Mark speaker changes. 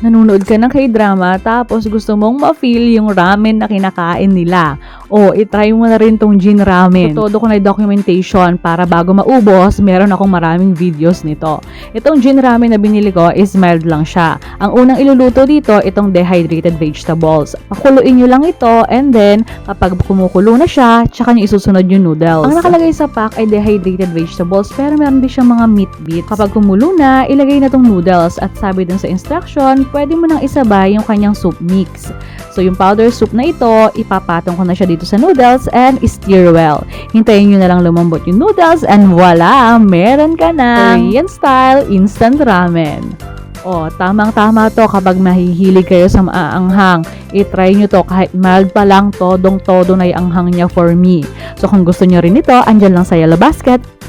Speaker 1: Nanonood ka ng K-drama tapos gusto mong ma-feel yung ramen na kinakain nila. O, itry mo na rin tong Jin Ramen. So, todo ko na documentation para bago maubos, meron akong maraming videos nito. Itong Jin Ramen na binili ko is mild lang siya. Ang unang iluluto dito, itong dehydrated vegetables. Pakuluin nyo lang ito and then, kapag kumukulo na siya, tsaka nyo isusunod yung noodles. Ang nakalagay sa pack ay dehydrated vegetables pero meron din siyang mga meat bits. Kapag kumulo na, ilagay na tong noodles at sabi din sa instruction, pwede mo nang isabay yung kanyang soup mix. So, yung powder soup na ito, ipapatong ko na siya dito sa noodles and stir well. Hintayin nyo na lang lumambot yung noodles and voila! Meron ka na Korean style instant ramen. O, tamang-tama to kapag mahihilig kayo sa maaanghang. I-try nyo to kahit mild pa lang, todong-todo na yung anghang niya for me. So, kung gusto nyo rin ito, andyan lang sa Yellow Basket.